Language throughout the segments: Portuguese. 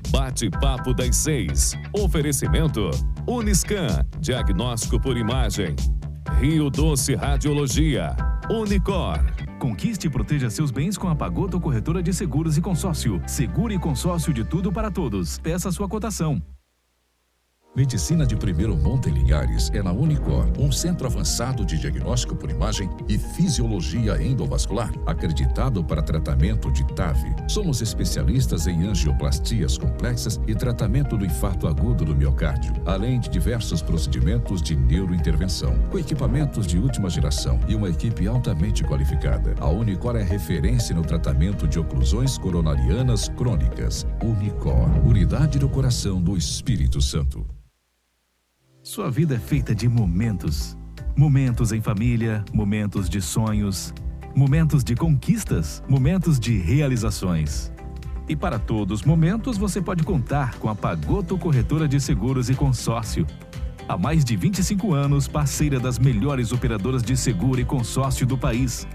Bate-papo das 6. Oferecimento Uniscan, diagnóstico por imagem. Rio Doce Radiologia. Unicor. Conquiste e proteja seus bens com a Pagoto Corretora de Seguros e Consórcio. Seguro e consórcio de tudo para todos. Peça sua cotação. Medicina de primeiro monte em Linhares é na Unicor, um centro avançado de diagnóstico por imagem e fisiologia endovascular, acreditado para tratamento de TAV. Somos especialistas em angioplastias complexas e tratamento do infarto agudo do miocárdio, além de diversos procedimentos de neurointervenção, com equipamentos de última geração e uma equipe altamente qualificada. A Unicor é referência no tratamento de oclusões coronarianas crônicas. Unicor, unidade do coração do Espírito Santo. Sua vida é feita de momentos. Momentos em família, momentos de sonhos, momentos de conquistas, momentos de realizações. E para todos os momentos você pode contar com a Pagoto Corretora de Seguros e Consórcio. Há mais de 25 anos, parceira das melhores operadoras de seguro e consórcio do país.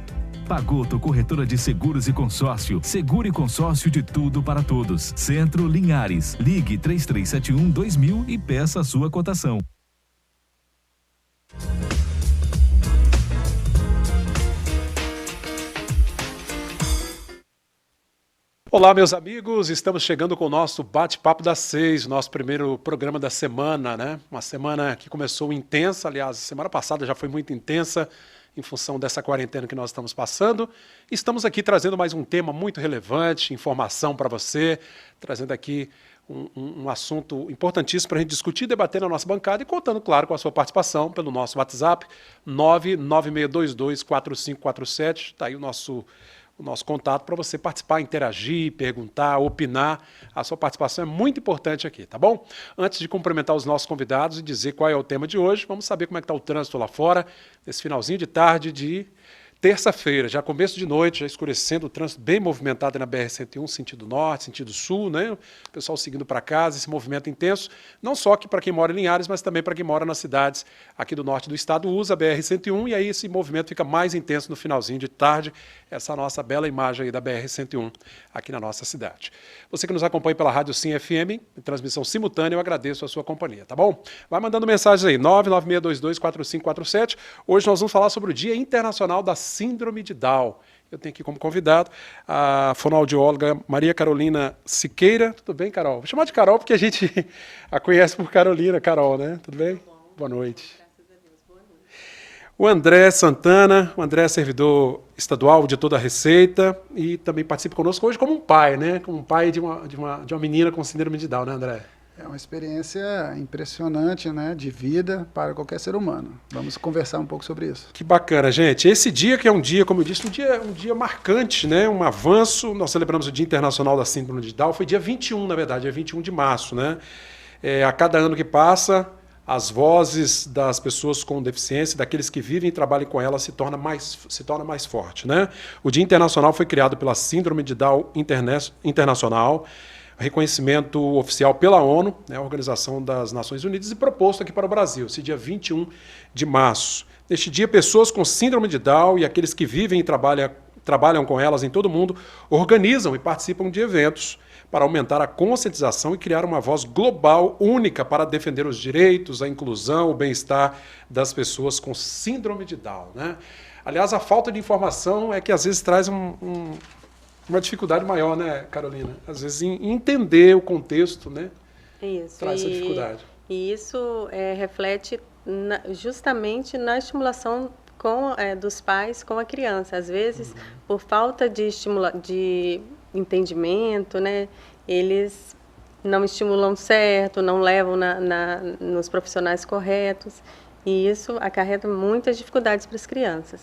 Pagoto Corretora de Seguros e Consórcio. Seguro e consórcio de tudo para todos. Centro Linhares. Ligue 3371-2000 e peça a sua cotação. Olá, meus amigos, estamos chegando com o nosso Bate-Papo das 6, nosso primeiro programa da semana, né? Uma semana que começou intensa, aliás, semana passada já foi muito intensa, em função dessa quarentena que nós estamos passando. Estamos aqui trazendo mais um tema muito relevante, informação para você, trazendo aqui um assunto importantíssimo para a gente discutir, debater na nossa bancada e contando, claro, com a sua participação pelo nosso WhatsApp, 996224547, está aí o nosso contato para você participar, interagir, perguntar, opinar. A sua participação é muito importante aqui, tá bom? Antes de cumprimentar os nossos convidados e dizer qual é o tema de hoje, vamos saber como é que está o trânsito lá fora, nesse finalzinho de tarde de terça-feira, já começo de noite, já escurecendo, o trânsito bem movimentado na BR-101, sentido norte, sentido sul, né? O pessoal seguindo para casa, esse movimento intenso, não só aqui para quem mora em Linhares, mas também para quem mora nas cidades aqui do norte do estado, usa a BR-101 e aí esse movimento fica mais intenso no finalzinho de tarde, essa nossa bela imagem aí da BR-101 aqui na nossa cidade. Você que nos acompanha pela Rádio Sim FM, em transmissão simultânea, eu agradeço a sua companhia, tá bom? Vai mandando mensagens aí, 996224547. Hoje nós vamos falar sobre o Dia Internacional da Síndrome de Down. Eu tenho aqui como convidado a fonoaudióloga Maria Carolina Siqueira. Tudo bem, Carol? Vou chamar de Carol porque a gente a conhece por Carolina, Carol, né? Tudo bem? Boa noite. O André Santana, o André é servidor estadual, auditor da Receita e também participa conosco hoje como um pai, né? Como um pai de uma menina com síndrome de Down, né, André? É uma experiência impressionante, né, de vida para qualquer ser humano. Vamos conversar um pouco sobre isso. Que bacana, gente. Esse dia que é um dia, como eu disse, um dia marcante, né? Um avanço. Nós celebramos o Dia Internacional da Síndrome de Down. Foi dia 21, na verdade, dia 21 de março, né? A cada ano que passa, as vozes das pessoas com deficiência, daqueles que vivem e trabalham com ela, se torna mais forte, né? O Dia Internacional foi criado pela Síndrome de Down Internacional, reconhecimento oficial pela ONU, né, a Organização das Nações Unidas, e proposto aqui para o Brasil, esse dia 21 de março. Neste dia, pessoas com síndrome de Down e aqueles que vivem e trabalham com elas em todo o mundo organizam e participam de eventos para aumentar a conscientização e criar uma voz global única para defender os direitos, a inclusão, o bem-estar das pessoas com síndrome de Down, né? Aliás, a falta de informação é que às vezes traz uma dificuldade maior, né, Carolina? Às vezes em entender o contexto, né? Isso. Traz essa dificuldade. E isso reflete justamente na estimulação dos pais com a criança. Às vezes, por falta de entendimento, né, eles não estimulam certo, não levam nos profissionais corretos. E isso acarreta muitas dificuldades para as crianças.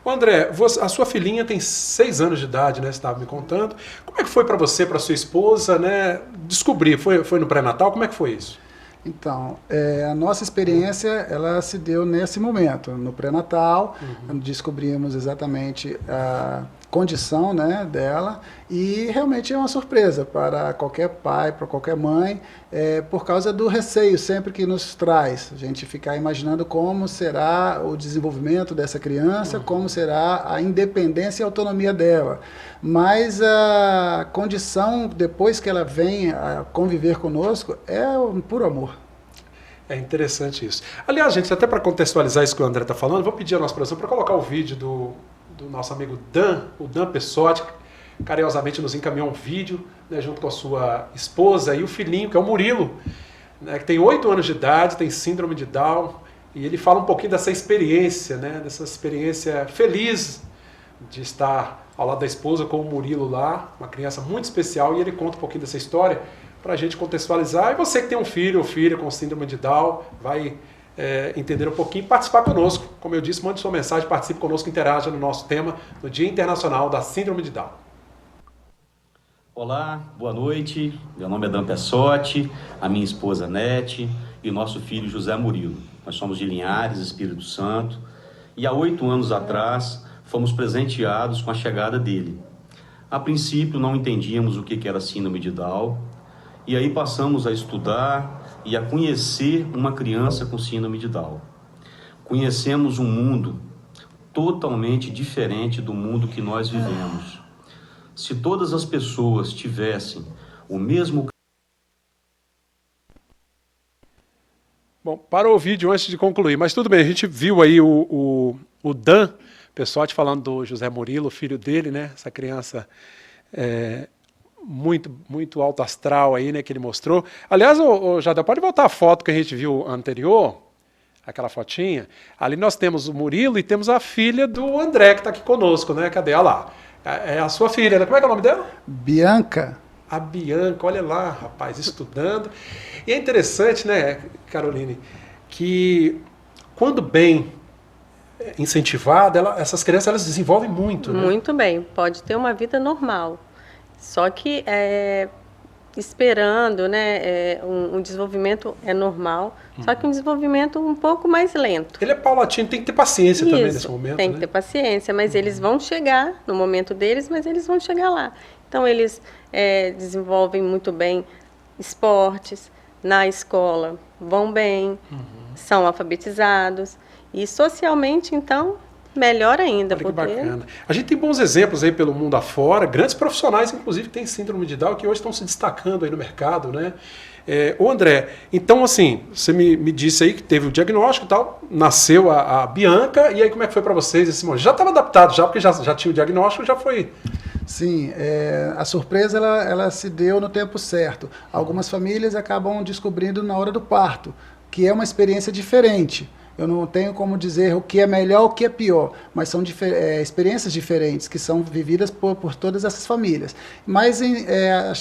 André, a sua filhinha tem 6 anos de idade, né? Você estava me contando. Como é que foi para você, para sua esposa, né? Descobrir, foi no pré-natal? Como é que foi isso? Então, a nossa experiência, ela se deu nesse momento, no pré-natal. Descobrimos exatamente condição, né, dela, e realmente é uma surpresa para qualquer pai, para qualquer mãe, por causa do receio sempre que nos traz, a gente ficar imaginando como será o desenvolvimento dessa criança, como será a independência e autonomia dela, mas a condição, depois que ela vem a conviver conosco, é um puro amor. É interessante isso. Aliás, gente, até para contextualizar isso que o André está falando, vou pedir a nossa produção para colocar o vídeo do nosso amigo Dan, o Dan Pessotti, que carinhosamente nos encaminhou um vídeo, né, junto com a sua esposa e o filhinho, que é o Murilo, né, que tem 8 anos de idade, tem síndrome de Down, e ele fala um pouquinho dessa experiência, né, dessa experiência feliz de estar ao lado da esposa com o Murilo lá, uma criança muito especial, e ele conta um pouquinho dessa história para a gente contextualizar. E você que tem um filho ou filha com síndrome de Down, vai entender um pouquinho e participar conosco. Como eu disse, mande sua mensagem, participe conosco, interaja no nosso tema no Dia Internacional da Síndrome de Down. Olá, boa noite. Meu nome é Dan Pessotti, a minha esposa Nete e o nosso filho José Murilo. Nós somos de Linhares, Espírito Santo, e há 8 anos atrás fomos presenteados com a chegada dele. A princípio não entendíamos o que era síndrome de Down, e aí passamos a estudar e a conhecer uma criança com síndrome de Down. Conhecemos um mundo totalmente diferente do mundo que nós vivemos. Se todas as pessoas tivessem o mesmo... Bom, para o vídeo antes de concluir, mas tudo bem, a gente viu aí o Dan Pessotti falando do José Murilo, filho dele, né? Essa criança muito alto astral aí, né, que ele mostrou. Aliás, Jadel, pode voltar a foto que a gente viu anterior, aquela fotinha. Ali nós temos o Murilo e temos a filha do André, que está aqui conosco, né? Cadê? Olha lá. É a sua filha, né? Como é que é o nome dela? Bianca. A Bianca, olha lá, rapaz, estudando. E é interessante, né, Caroline, que quando bem incentivada, essas crianças elas desenvolvem muito, né? Muito bem, pode ter uma vida normal. Só que esperando, né, um desenvolvimento normal, só que um desenvolvimento um pouco mais lento. Ele é paulatino, tem que ter paciência também nesse momento. Tem que ter paciência, mas eles vão chegar no momento deles, mas eles vão chegar lá. Então eles desenvolvem muito bem esportes, na escola vão bem, são alfabetizados e socialmente, então, melhor ainda. Olha que bacana. A gente tem bons exemplos aí pelo mundo afora, grandes profissionais, inclusive, que têm síndrome de Down, que hoje estão se destacando aí no mercado, né? Ô André, então assim, você me disse aí que teve o diagnóstico e tal, nasceu a Bianca, e aí como é que foi para vocês esse momento? Já estava adaptado já, porque já tinha o diagnóstico, já foi... Sim, a surpresa ela se deu no tempo certo. Algumas famílias acabam descobrindo na hora do parto, que é uma experiência diferente. Eu não tenho como dizer o que é melhor ou o que é pior, mas são experiências diferentes que são vividas por todas essas famílias. Mas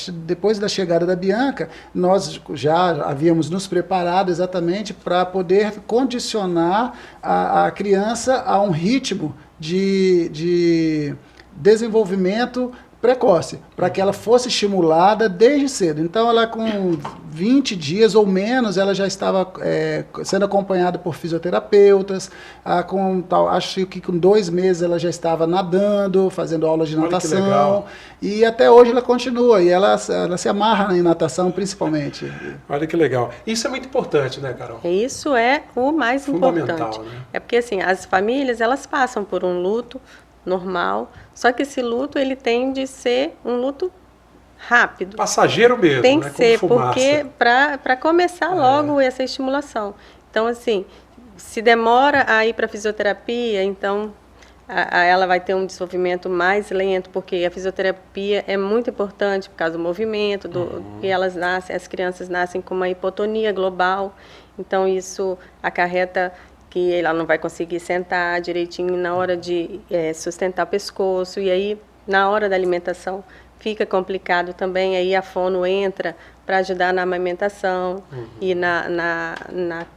depois da chegada da Bianca, nós já havíamos nos preparado exatamente para poder condicionar a criança a um ritmo de desenvolvimento precoce, para que ela fosse estimulada desde cedo. Então, ela com 20 dias ou menos, ela já estava sendo acompanhada por fisioterapeutas, acho que com 2 meses ela já estava nadando, fazendo aulas de natação, e até hoje ela continua, e ela se amarra em natação, principalmente. Olha que legal. Isso é muito importante, né, Carol? Isso é o mais importante. Né? É porque, assim, as famílias, elas passam por um luto normal, só que esse luto ele tem de ser um luto rápido. Passageiro mesmo, tem que né? ser, porque para começar logo essa estimulação. Então, assim, se demora a ir para a fisioterapia, então ela vai ter um desenvolvimento mais lento, porque a fisioterapia é muito importante por causa do movimento, que as crianças nascem com uma hipotonia global, então isso acarreta que ela não vai conseguir sentar direitinho na hora de sustentar o pescoço, e aí na hora da alimentação fica complicado também, aí a fono entra para ajudar na amamentação e na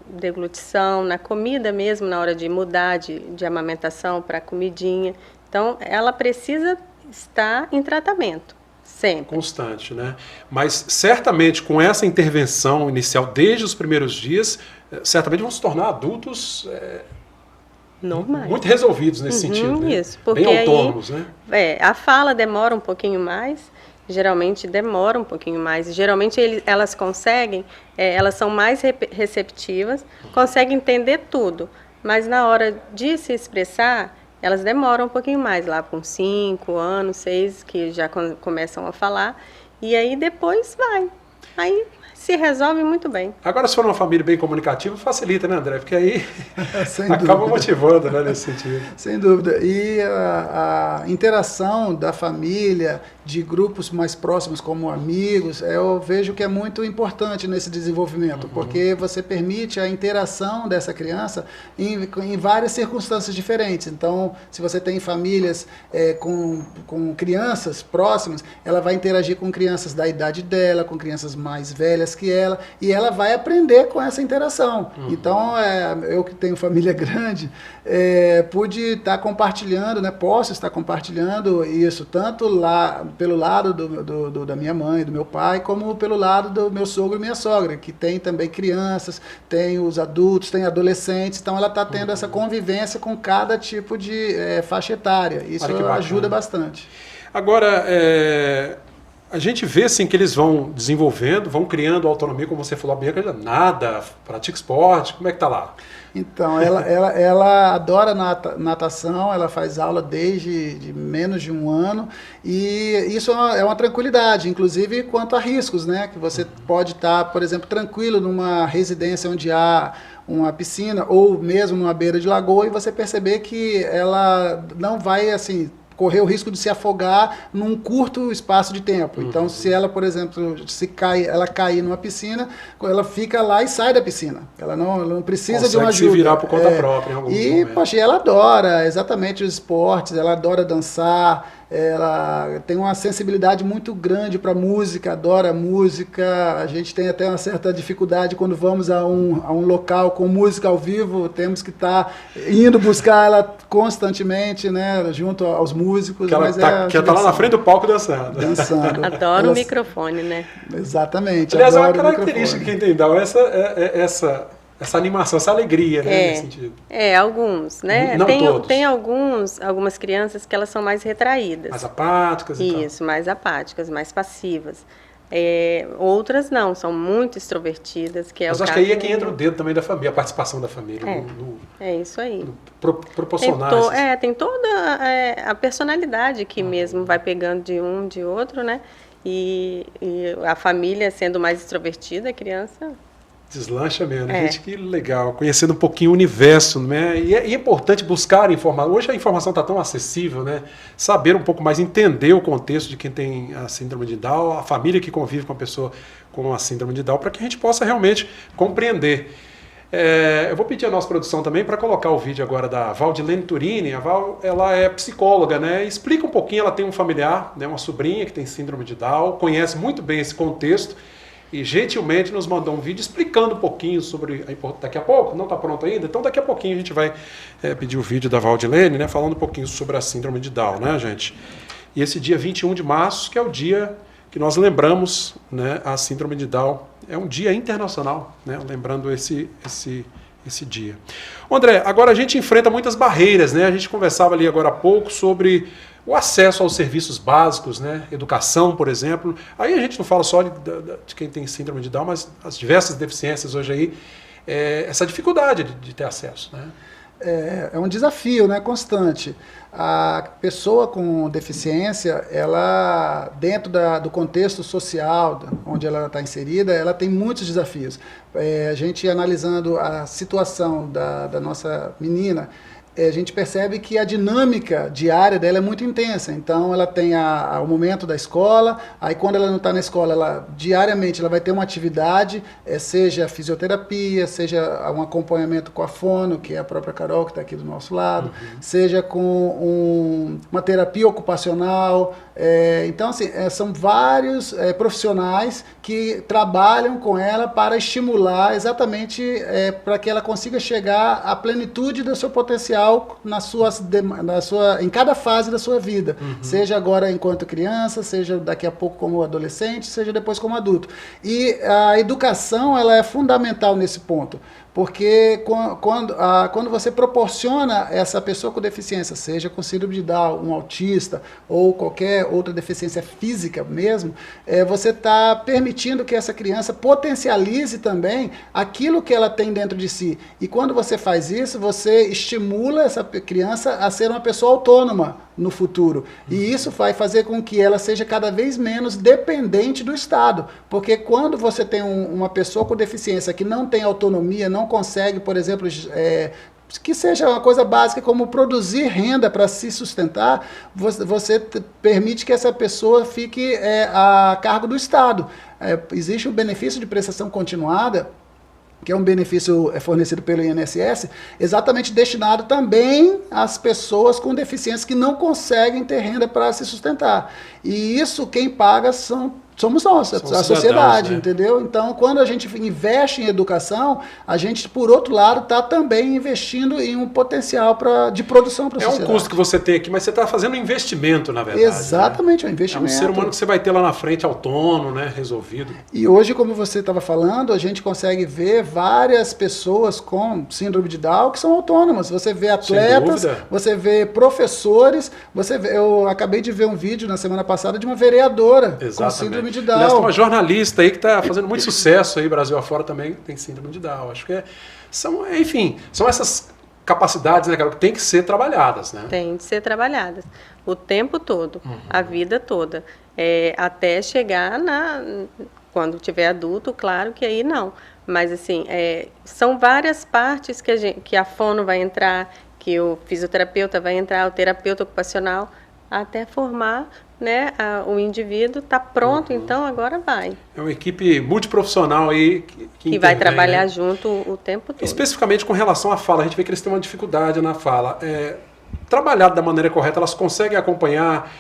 deglutição, na comida mesmo, na hora de mudar de amamentação para comidinha. Então, ela precisa estar em tratamento, sempre. Constante, né? Mas certamente com essa intervenção inicial desde os primeiros dias, certamente vão se tornar adultos normais. Muito resolvidos nesse sentido, né? Isso, porque bem autônomos, né? A fala demora um pouquinho mais, geralmente demora um pouquinho mais. Geralmente elas conseguem, elas são mais receptivas, conseguem entender tudo, mas na hora de se expressar, elas demoram um pouquinho mais, lá com 5 anos, 6, que já começam a falar, e aí depois vai. Aí se resolve muito bem. Agora, se for uma família bem comunicativa, facilita, né, André? Porque aí Sem acaba dúvida. motivando, né, nesse sentido. Sem dúvida. E a interação da família, de grupos mais próximos como amigos, eu vejo que é muito importante nesse desenvolvimento, porque você permite a interação dessa criança em várias circunstâncias diferentes. Então, se você tem famílias com crianças próximas, ela vai interagir com crianças da idade dela, com crianças mais velhas que ela, e ela vai aprender com essa interação. Então, eu que tenho família grande, pude estar compartilhando, né, posso estar compartilhando isso, tanto lá pelo lado da minha mãe, do meu pai, como pelo lado do meu sogro e minha sogra, que tem também crianças, tem os adultos, tem adolescentes, então ela está tendo essa convivência com cada tipo de faixa etária. Isso ajuda bastante. Agora, a gente vê assim, que eles vão desenvolvendo, vão criando autonomia, como você falou, bem, nada, pratica esporte, como é que está lá? Então, ela adora natação, ela faz aula desde menos de 1 ano, e isso é uma tranquilidade, inclusive quanto a riscos, né? Que você pode estar, por exemplo, tranquilo numa residência onde há uma piscina, ou mesmo numa beira de lagoa, e você perceber que ela não vai, assim, correr o risco de se afogar num curto espaço de tempo. Então, se ela, por exemplo, ela cair numa piscina, ela fica lá e sai da piscina. Ela não precisa consegue de uma ajuda. Se virar por conta própria em alguns momentos. Poxa, ela adora exatamente os esportes, ela adora dançar, ela tem uma sensibilidade muito grande para música, adora música. A gente tem até uma certa dificuldade quando vamos a um local com música ao vivo, temos que estar indo buscar ela constantemente, né, junto aos músicos. Que ela está lá na frente do palco dançando. Adora o microfone, né? Exatamente. Aliás, é uma característica que quem tem Down, essa animação, essa alegria, né, nesse sentido. Alguns, né? Não todos. Tem algumas crianças que elas são mais retraídas. Mais apáticas e tal. Isso, mais apáticas, mais passivas. Outras não, são muito extrovertidas, que é Mas o acho caso que aí é que entra o dedo também da família, a participação da família. É isso aí. Proporcionar. Tem toda a personalidade que mesmo vai pegando de um, de outro, né? E a família sendo mais extrovertida, a criança... Deslancha mesmo, gente, que legal, conhecendo um pouquinho o universo, né? E é importante buscar informação. Hoje a informação está tão acessível, né? Saber um pouco mais, entender o contexto de quem tem a síndrome de Down, a família que convive com a pessoa com a síndrome de Down, para que a gente possa realmente compreender. Eu vou pedir a nossa produção também para colocar o vídeo agora da Valdilene Turini. A Val, ela é psicóloga, né? Explica um pouquinho, ela tem um familiar, né? Uma sobrinha que tem síndrome de Down, conhece muito bem esse contexto, e gentilmente nos mandou um vídeo explicando um pouquinho sobre... Daqui a pouco? Não está pronto ainda? Então daqui a pouquinho a gente vai pedir o vídeo da Valdilene, né, falando um pouquinho sobre a síndrome de Down, né, gente? E esse dia 21 de março, que é o dia que nós lembramos, né, a síndrome de Down, é um dia internacional, né, lembrando esse dia. André, agora a gente enfrenta muitas barreiras, né? A gente conversava ali agora há pouco sobre o acesso aos serviços básicos, né? Educação, por exemplo. Aí a gente não fala só de quem tem síndrome de Down, mas as diversas deficiências hoje aí, essa dificuldade de ter acesso, né? É um desafio, né, constante. A pessoa com deficiência, ela, dentro do contexto social onde ela está inserida, ela tem muitos desafios. A gente analisando a situação da nossa menina, a gente percebe que a dinâmica diária dela é muito intensa. Então, ela tem o momento da escola, aí quando ela não está na escola, diariamente ela vai ter uma atividade, seja fisioterapia, seja um acompanhamento com a fono, que é a própria Carol, que está aqui do nosso lado, seja com uma terapia ocupacional. Então, assim, são vários profissionais que trabalham com ela para estimular exatamente para que ela consiga chegar à plenitude do seu potencial em cada fase da sua vida, seja agora enquanto criança, seja daqui a pouco como adolescente, seja depois como adulto. E a educação, ela é fundamental nesse ponto, Porque quando você proporciona essa pessoa com deficiência, seja com síndrome de Down, um autista ou qualquer outra deficiência física mesmo, você está permitindo que essa criança potencialize também aquilo que ela tem dentro de si. E quando você faz isso, você estimula essa criança a ser uma pessoa autônoma no futuro. E isso vai fazer com que ela seja cada vez menos dependente do Estado. Porque quando você tem uma pessoa com deficiência que não tem autonomia, não consegue, por exemplo, que seja uma coisa básica como produzir renda para se sustentar, você permite que essa pessoa fique a cargo do Estado. Existe o benefício de prestação continuada, que é um benefício fornecido pelo INSS, exatamente destinado também às pessoas com deficiências que não conseguem ter renda para se sustentar. E isso quem paga somos nós, a sociedade, né? Entendeu? Então, quando a gente investe em educação, a gente, por outro lado, está também investindo em um potencial de produção para a sociedade. É um custo que você tem aqui, mas você está fazendo um investimento, na verdade. Exatamente, né? É um investimento. É um ser humano que você vai ter lá na frente, autônomo, né? Resolvido. E hoje, como você estava falando, a gente consegue ver várias pessoas com síndrome de Down que são autônomas. Você vê atletas, você vê professores, eu acabei de ver um vídeo na semana passada de uma vereadora com síndrome de Down. Aliás, tem uma jornalista aí que está fazendo muito sucesso aí, Brasil afora também tem síndrome de Down. Acho que são essas capacidades, né, cara, que tem que ser trabalhadas, né? Tem que ser trabalhadas o tempo todo, a vida toda, até chegar quando tiver adulto, claro que aí não. Mas assim, são várias partes que a fono vai entrar, que o fisioterapeuta vai entrar, o terapeuta ocupacional, até formar, né, o indivíduo está pronto, então agora vai. É uma equipe multiprofissional aí que vai trabalhar, né, junto o tempo todo. Especificamente com relação à fala, a gente vê que eles têm uma dificuldade na fala. Trabalhado da maneira correta, elas conseguem acompanhar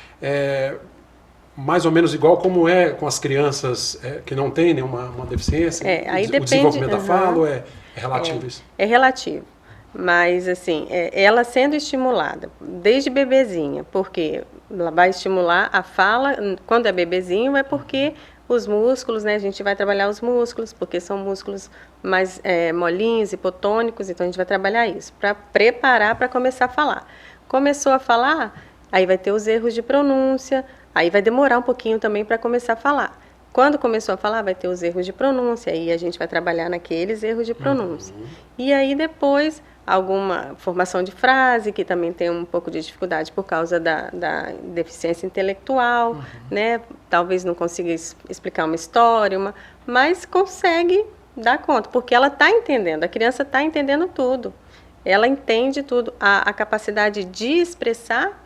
mais ou menos igual como é com as crianças que não têm nenhuma deficiência? Aí depende, o desenvolvimento da fala ou é relativo isso? É relativo. Mas, assim, ela sendo estimulada desde bebezinha, porque ela vai estimular a fala, quando é bebezinho, é porque os músculos, né, a gente vai trabalhar os músculos, porque são músculos mais molinhos, hipotônicos, então a gente vai trabalhar isso, para preparar para começar a falar. Começou a falar, aí vai ter os erros de pronúncia, aí vai demorar um pouquinho também para começar a falar. Quando começou a falar, vai ter os erros de pronúncia, aí a gente vai trabalhar naqueles erros de pronúncia. E aí depois, alguma formação de frase, que também tem um pouco de dificuldade por causa da deficiência intelectual, né? Talvez não consiga explicar uma história, mas consegue dar conta, porque ela está entendendo, a criança está entendendo tudo. Ela entende tudo, a capacidade de expressar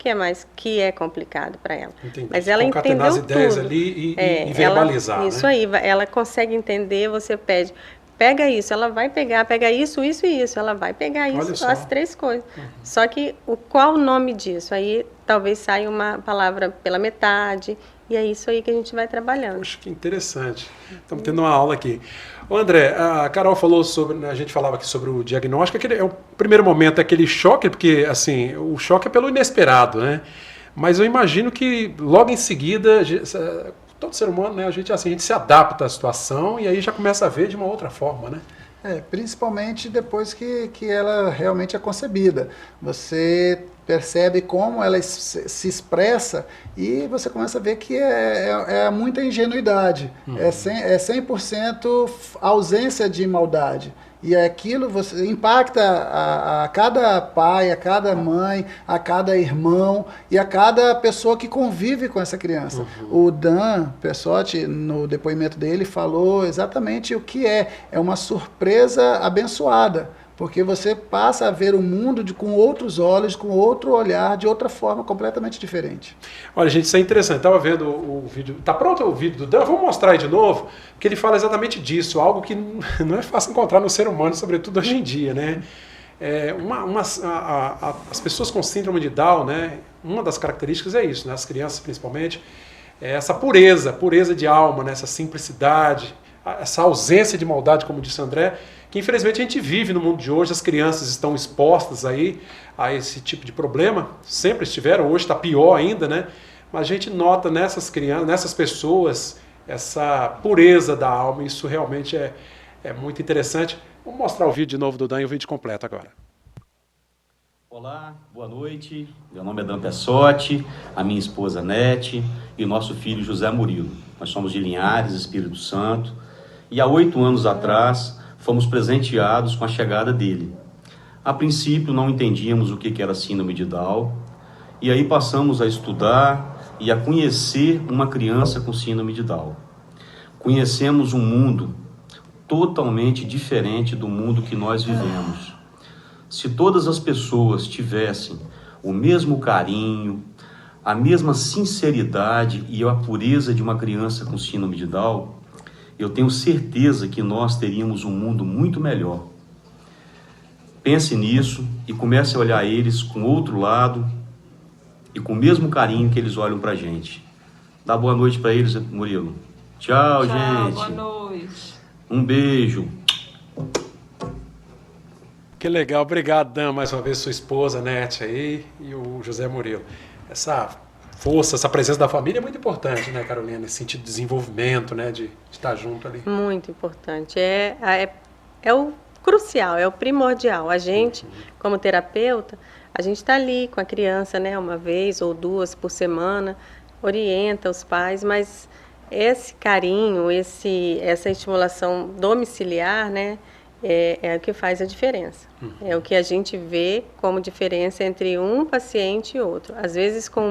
que é complicado para ela. Entendi. Mas ela entendeu as ideias tudo. Ali e verbalizar, isso, né? Aí, ela consegue entender, você pede, pega isso, ela vai pegar, pega isso e isso, ela vai pegar isso, as três coisas. Só que qual o nome disso? Aí talvez saia uma palavra pela metade, e é isso aí que a gente vai trabalhando. Poxa, que interessante. Estamos tendo uma aula aqui. Ô André, a Carol falou a gente falava aqui sobre o diagnóstico, o primeiro momento é aquele choque, porque assim, o choque é pelo inesperado, né? Mas eu imagino que logo em seguida, todo ser humano, né, a gente se adapta à situação e aí já começa a ver de uma outra forma, né? Principalmente depois que ela realmente é concebida. Você percebe como ela se expressa e você começa a ver que é muita ingenuidade, é 100% ausência de maldade. E aquilo impacta a cada pai, a cada mãe, a cada irmão e a cada pessoa que convive com essa criança. O Dan Pessotti, no depoimento dele, falou exatamente o que é uma surpresa abençoada. Porque você passa a ver o mundo com outros olhos, com outro olhar, de outra forma completamente diferente. Olha, gente, isso é interessante. Estava vendo o vídeo. Está pronto o vídeo do Dan? Vamos mostrar aí de novo, que ele fala exatamente disso, algo que não é fácil encontrar no ser humano, sobretudo hoje em dia, né? As pessoas com síndrome de Down, né? Uma das características é isso, né? As crianças principalmente, essa pureza de alma, né? Essa simplicidade, essa ausência de maldade, como disse André, que infelizmente a gente vive no mundo de hoje. As crianças estão expostas aí a esse tipo de problema, sempre estiveram, hoje está pior ainda, né? Mas a gente nota nessas crianças, nessas pessoas, essa pureza da alma, isso realmente é É muito interessante. Vamos mostrar o vídeo de novo do Dan e o vídeo completo agora. Olá, boa noite. Meu nome é Dan Pessotti, a minha esposa Nete e o nosso filho José Murilo. Nós somos de Linhares, Espírito Santo, e há 8 anos atrás fomos presenteados com a chegada dele. A princípio não entendíamos o que era síndrome de Down, e aí passamos a estudar e a conhecer uma criança com síndrome de Down. Conhecemos um mundo totalmente diferente do mundo que nós vivemos. Se todas as pessoas tivessem o mesmo carinho, a mesma sinceridade e a pureza de uma criança com síndrome de Down, eu tenho certeza que nós teríamos um mundo muito melhor. Pense nisso e comece a olhar eles com outro lado e com o mesmo carinho que eles olham pra gente. Dá boa noite para eles, Murilo. Tchau, gente. Boa noite. Um beijo. Que legal, obrigado, Dan, mais uma vez, sua esposa, Nete, aí, e o José Murilo. Essa força, essa presença da família é muito importante, né, Carolina, nesse sentido de desenvolvimento, né, de estar junto ali. Muito importante. É o crucial, é o primordial. A gente, como terapeuta, a gente está ali com a criança, né, uma vez ou 2 por semana, orienta os pais, mas esse carinho, essa estimulação domiciliar, né, é o que faz a diferença. É o que a gente vê como diferença entre um paciente e outro. Às vezes com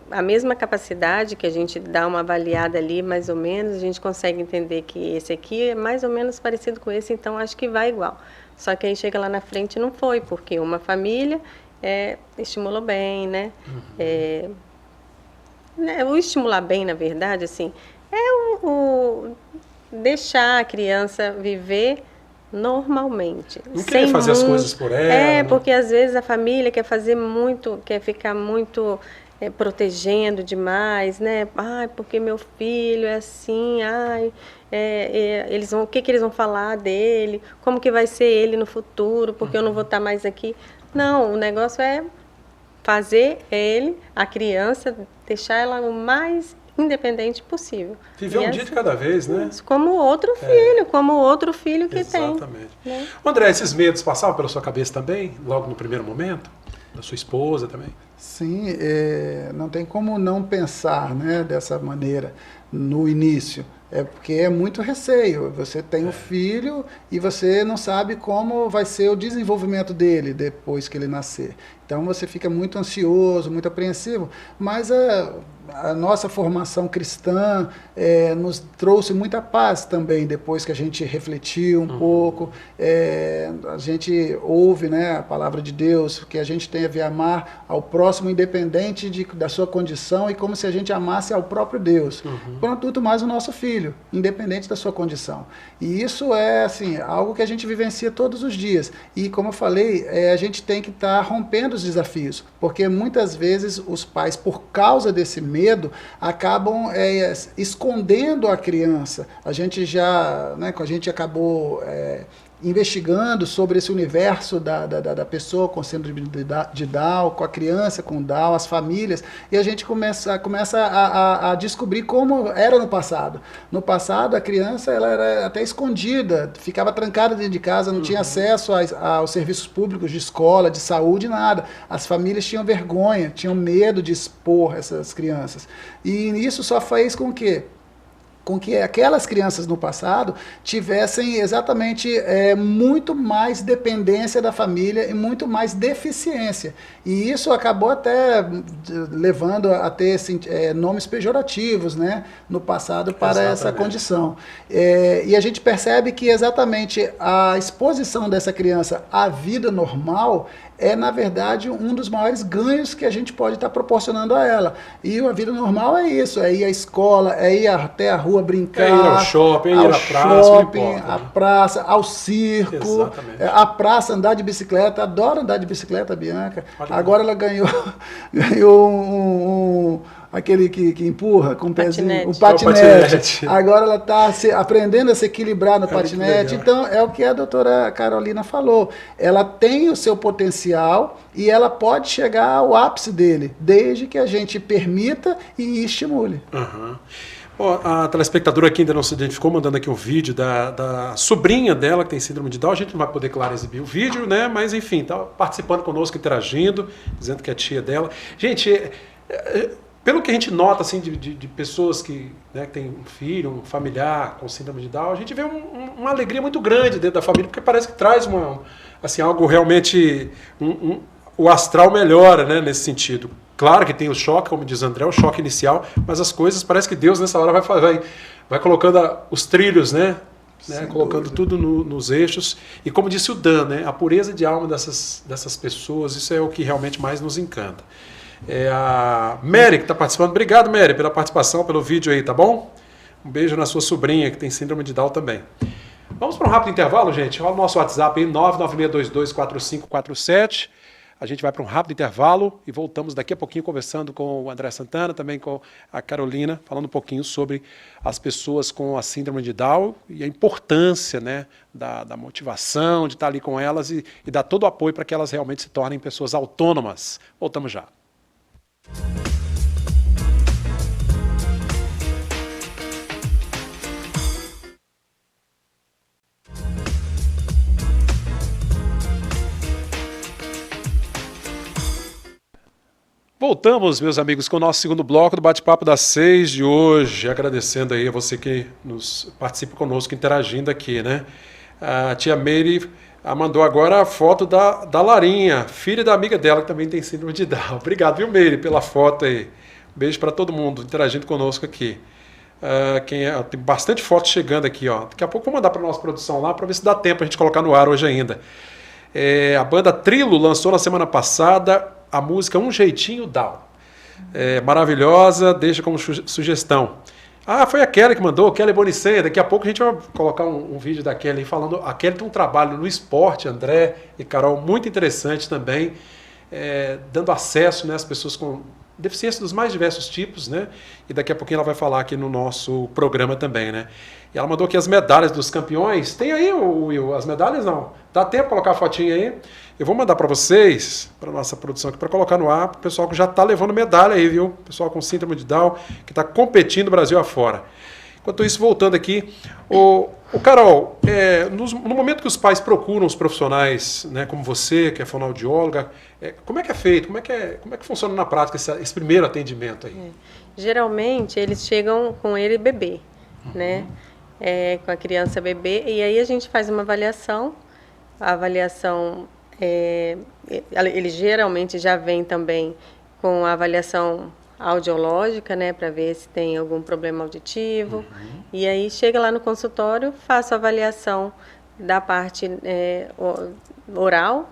a mesma capacidade, que a gente dá uma avaliada ali, mais ou menos, a gente consegue entender que esse aqui é mais ou menos parecido com esse, então acho que vai igual. Só que aí chega lá na frente e não foi, porque uma família estimulou bem, né? O estimular bem, na verdade, assim, o deixar a criança viver normalmente. Não querer fazer as coisas por ela. Porque às vezes a família quer fazer muito, quer ficar muito protegendo demais, né? Ai, porque meu filho é assim, o que eles vão falar dele? Como que vai ser ele no futuro? Porque eu não vou estar mais aqui. Não, o negócio é fazer a criança, deixar ela o mais independente possível. Viver um dia de cada vez, né? Como outro filho, como outro filho que tem. Exatamente. Né? André, esses medos passavam pela sua cabeça também, logo no primeiro momento? Da sua esposa também? Sim, não tem como não pensar, né, dessa maneira no início. É porque é muito receio. Você tem um filho e você não sabe como vai ser o desenvolvimento dele depois que ele nascer. Então você fica muito ansioso, muito apreensivo. Mas a nossa formação cristã nos trouxe muita paz também, depois que a gente refletiu um pouco. A gente ouve, né, a palavra de Deus, que a gente deve amar ao próximo independente da sua condição e como se a gente amasse ao próprio Deus. Quanto mais o nosso filho, independente da sua condição. E isso é assim, algo que a gente vivencia todos os dias. E como eu falei, a gente tem que estar rompendo os desafios, porque muitas vezes os pais, por causa desse medo, acabam escondendo a criança. A gente já, né, a gente acabou investigando sobre esse universo da pessoa com síndrome de Down, com a criança com Down, as famílias, e a gente começa a descobrir como era no passado. No passado, a criança ela era até escondida, ficava trancada dentro de casa, não tinha acesso aos serviços públicos de escola, de saúde, nada. As famílias tinham vergonha, tinham medo de expor essas crianças. E isso só fez com que aquelas crianças no passado tivessem exatamente muito mais dependência da família e muito mais deficiência. E isso acabou até levando a ter nomes pejorativos, né, no passado para essa condição. E a gente percebe que exatamente a exposição dessa criança à vida normal é, na verdade, um dos maiores ganhos que a gente pode estar proporcionando a ela. E a vida normal é isso, é ir à escola, é ir até a rua brincar, é ir ao shopping, é ir à praça, shopping, à praça, ao circo, à praça, andar de bicicleta. Adoro andar de bicicleta, Bianca. Agora ela ganhou aquele que empurra com o pezinho, o patinete. Agora ela está aprendendo a se equilibrar no patinete. Então, é o que a doutora Carolina falou. Ela tem o seu potencial e ela pode chegar ao ápice dele, desde que a gente permita e estimule. A telespectadora aqui ainda não se identificou, mandando aqui um vídeo da sobrinha dela, que tem síndrome de Down. A gente não vai poder, claro, exibir o vídeo, né? Mas, enfim, está participando conosco, interagindo, dizendo que é tia dela. Gente, pelo que a gente nota, assim, de pessoas que, né, que têm um filho, um familiar com síndrome de Down, a gente vê uma alegria muito grande dentro da família, porque parece que traz assim, algo realmente... o astral melhora, né, nesse sentido. Claro que tem o choque, como diz André, o choque inicial, mas as coisas, parece que Deus nessa hora vai colocando os trilhos, né? Colocando tudo nos eixos. E como disse o Dan, né, a pureza de alma dessas pessoas, isso é o que realmente mais nos encanta. A Mary que está participando. Obrigado, Mary, pela participação, pelo vídeo aí, tá bom? Um beijo na sua sobrinha, que tem síndrome de Down também. Vamos para um rápido intervalo, gente? Olha o nosso WhatsApp aí, 996224547. A gente vai para um rápido intervalo e voltamos daqui a pouquinho conversando com o André Santana, também com a Carolina, falando um pouquinho sobre as pessoas com a síndrome de Down e a importância, né, da motivação, de estar ali com elas e dar todo o apoio para que elas realmente se tornem pessoas autônomas. Voltamos já. Voltamos, meus amigos, com o nosso segundo bloco do Bate-Papo das 6 de hoje. Agradecendo aí a você que nos participa conosco, interagindo aqui, né? A tia Mary mandou agora a foto da Larinha, filha da amiga dela, que também tem síndrome de Down. Obrigado, viu, Mary, pela foto aí. Beijo para todo mundo interagindo conosco aqui. Tem bastante foto chegando aqui, ó. Daqui a pouco vou mandar para a nossa produção lá, para ver se dá tempo a gente colocar no ar hoje ainda. A banda Trilo lançou na semana passada a música Um Jeitinho Down. Maravilhosa, deixa como sugestão. Foi a Kelly que mandou, Kelly Bonicenha. Daqui a pouco a gente vai colocar um vídeo da Kelly falando. A Kelly tem um trabalho no esporte, André e Carol, muito interessante também, dando acesso, né, às pessoas com deficiência dos mais diversos tipos, né? E daqui a pouquinho ela vai falar aqui no nosso programa também, né? E ela mandou aqui as medalhas dos campeões. Tem aí, Will, as medalhas? Não. Dá tempo para colocar a fotinha aí? Eu vou mandar para vocês, para a nossa produção aqui, para colocar no ar, para o pessoal que já está levando medalha aí, viu? Pessoal com síndrome de Down, que está competindo no Brasil afora. Enquanto isso, voltando aqui, o Carol, no momento que os pais procuram os profissionais, né, como você, que é fonoaudióloga, como é que é feito? Como é que funciona na prática esse primeiro atendimento aí? Geralmente, eles chegam com ele bebê, né? Com a criança bebê, e aí a gente faz uma avaliação. A avaliação, ele geralmente já vem também com a avaliação audiológica, né, para ver se tem algum problema auditivo. E aí chega lá no consultório, faço a avaliação da parte oral,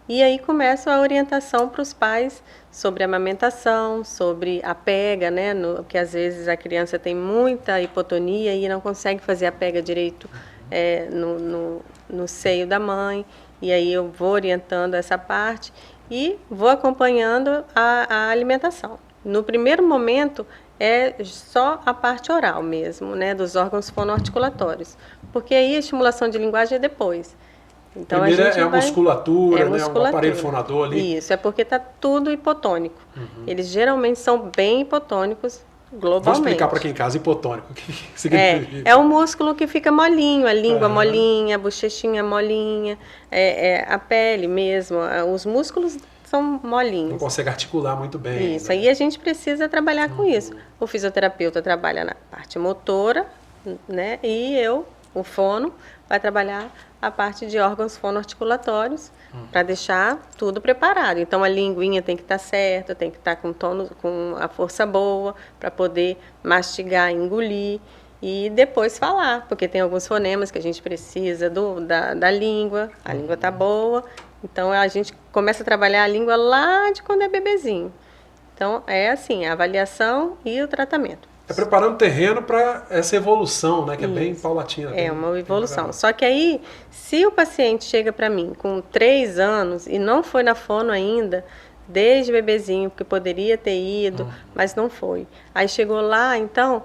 e aí começo a orientação para os pais sobre a amamentação, sobre a pega, né, porque às vezes a criança tem muita hipotonia e não consegue fazer a pega direito no seio da mãe, e aí eu vou orientando essa parte e vou acompanhando a alimentação. No primeiro momento é só a parte oral mesmo, né, dos órgãos fonoarticulatórios, porque aí a estimulação de linguagem é depois. Então, primeiro a musculatura, né, o aparelho fonador ali. Isso, é porque está tudo hipotônico. Eles geralmente são bem hipotônicos globalmente. Vou explicar para quem em casa hipotônico o que significa. É um músculo que fica molinho, a língua molinha, a bochechinha molinha, a pele mesmo, os músculos são molinhos. Não consegue articular muito bem. Isso, aí a gente precisa trabalhar com isso. O fisioterapeuta trabalha na parte motora, né, e o fono, vai trabalhar a parte de órgãos fonoarticulatórios para deixar tudo preparado. Então a linguinha tem que estar certa, tem que estar com a força boa para poder mastigar, engolir e depois falar, porque tem alguns fonemas que a gente precisa da língua, a língua está boa, então a gente começa a trabalhar a língua lá de quando é bebezinho. Então é assim, a avaliação e o tratamento. Preparando o terreno para essa evolução, né, que Isso. é bem paulatina. Uma evolução. Só que aí, se o paciente chega para mim com 3 anos e não foi na fono ainda, desde bebezinho, porque poderia ter ido, mas não foi. Aí chegou lá, então,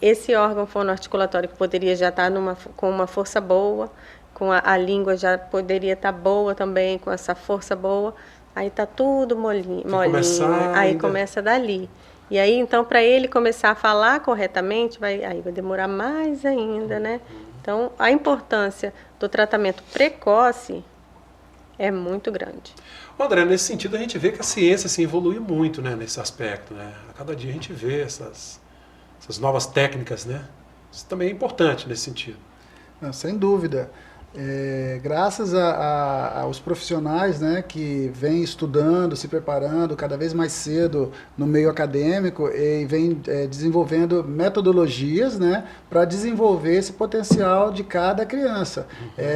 esse órgão fonoarticulatório que poderia já estar com uma força boa, com a língua já poderia estar boa também, com essa força boa, aí está tudo molinho. Aí começa dali. E aí, então, para ele começar a falar corretamente, vai demorar mais ainda, né? Então, a importância do tratamento precoce é muito grande. André, nesse sentido a gente vê que a ciência se evolui muito, né, nesse aspecto, né? A cada dia a gente vê essas novas técnicas, né? Isso também é importante nesse sentido. Não, sem dúvida. Graças aos profissionais, né, que vêm estudando, se preparando cada vez mais cedo no meio acadêmico e vêm desenvolvendo metodologias, né, para desenvolver esse potencial de cada criança.